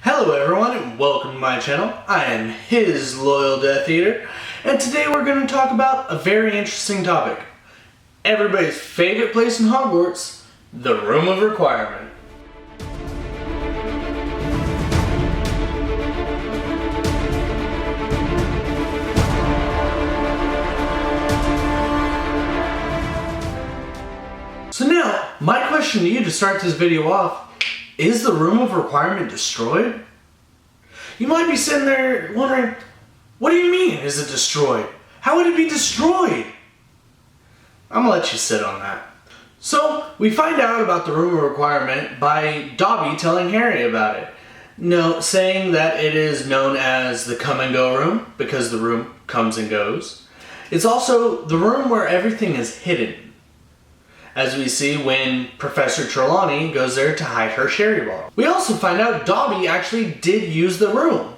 Hello everyone and welcome to my channel. I am his loyal Death Eater, and today we're going to talk about a very interesting topic. Everybody's favorite place in Hogwarts, the Room of Requirement. So now, my question to you to start this video off, is the Room of Requirement destroyed? You might be sitting there wondering, what do you mean, is it destroyed? How would it be destroyed? I'm gonna let you sit on that. So, we find out about the Room of Requirement by Dobby telling Harry about it. Saying that it is known as the come and go room, because the room comes and goes. It's also the room where everything is hidden, as we see when Professor Trelawney goes there to hide her sherry bottle. We also find out Dobby actually did use the room.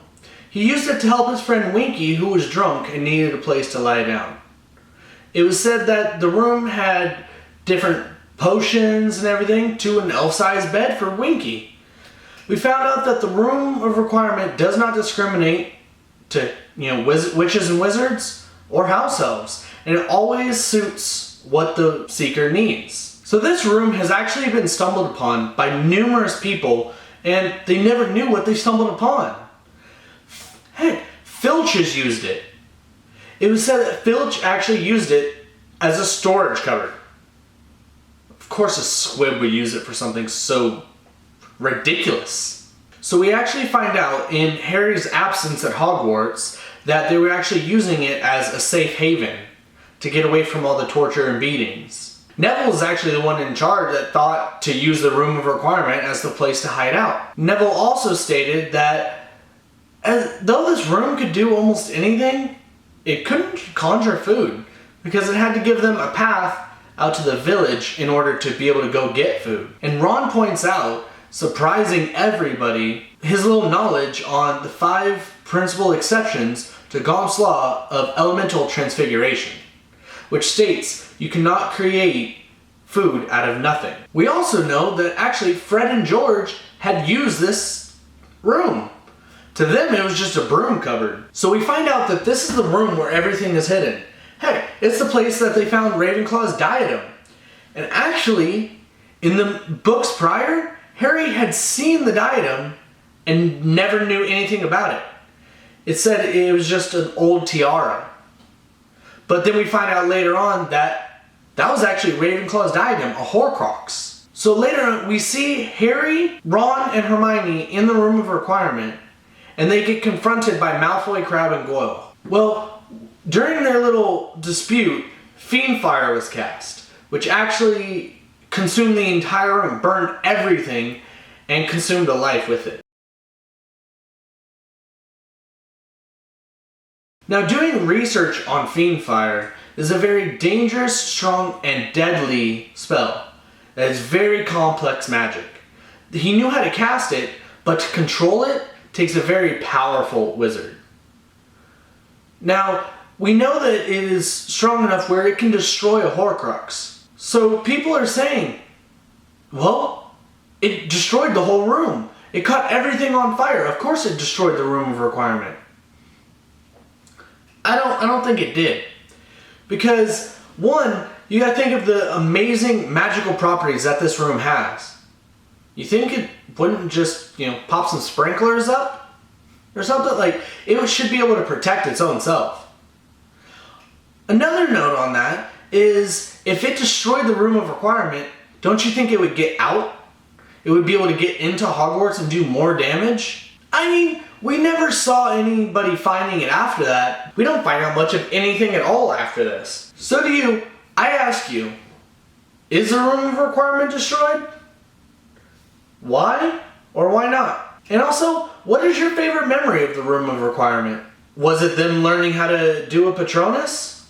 He used it to help his friend Winky, who was drunk and needed a place to lie down. It was said that the room had different potions and everything to an elf-sized bed for Winky. We found out that the Room of Requirement does not discriminate to, witches and wizards or house elves, and it always suits what the seeker needs. So this room has actually been stumbled upon by numerous people, and they never knew what they stumbled upon. Heck, Filch has used it. It was said that Filch actually used it as a storage cupboard. Of course a squib would use it for something so ridiculous. So we actually find out in Harry's absence at Hogwarts that they were actually using it as a safe haven to get away from all the torture and beatings. Neville is actually the one in charge that thought to use the Room of Requirement as the place to hide out. Neville also stated that though this room could do almost anything, it couldn't conjure food because it had to give them a path out to the village in order to be able to go get food. And Ron points out, surprising everybody, his little knowledge on the 5 principal exceptions to Gomp's Law of Elemental Transfiguration, which states you cannot create food out of nothing. We also know that actually Fred and George had used this room. To them it was just a broom cupboard. So we find out that this is the room where everything is hidden. Heck, it's the place that they found Ravenclaw's diadem. And actually, in the books prior, Harry had seen the diadem and never knew anything about it. It said it was just an old tiara. But then we find out later on that that was actually Ravenclaw's diadem, a Horcrux. So later on, we see Harry, Ron, and Hermione in the Room of Requirement, and they get confronted by Malfoy, Crabbe, and Goyle. Well, during their little dispute, Fiend Fire was cast, which actually consumed the entire room, burned everything, and consumed a life with it. Now, doing research on Fiend Fire is a very dangerous, strong, and deadly spell. That is very complex magic. He knew how to cast it, but to control it takes a very powerful wizard. Now, we know that it is strong enough where it can destroy a Horcrux. So people are saying, well, it destroyed the whole room. It caught everything on fire. Of course it destroyed the Room of Requirement. I don't think it did. Because, one, you gotta think of the amazing magical properties that this room has. You think it wouldn't just, pop some sprinklers up? Or something? Like, it should be able to protect its own self. Another note on that is, if it destroyed the Room of Requirement, don't you think it would get out? It would be able to get into Hogwarts and do more damage? I mean, we never saw anybody finding it after that. We don't find out much of anything at all after this. So I ask you, is the Room of Requirement destroyed? Why or why not? And also, what is your favorite memory of the Room of Requirement? Was it them learning how to do a Patronus?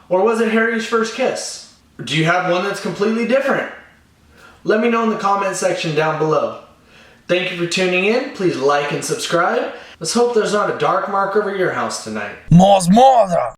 Or was it Harry's first kiss? Do you have one that's completely different? Let me know in the comment section down below. Thank you for tuning in. Please like and subscribe. Let's hope there's not a dark mark over your house tonight. Mors Morda!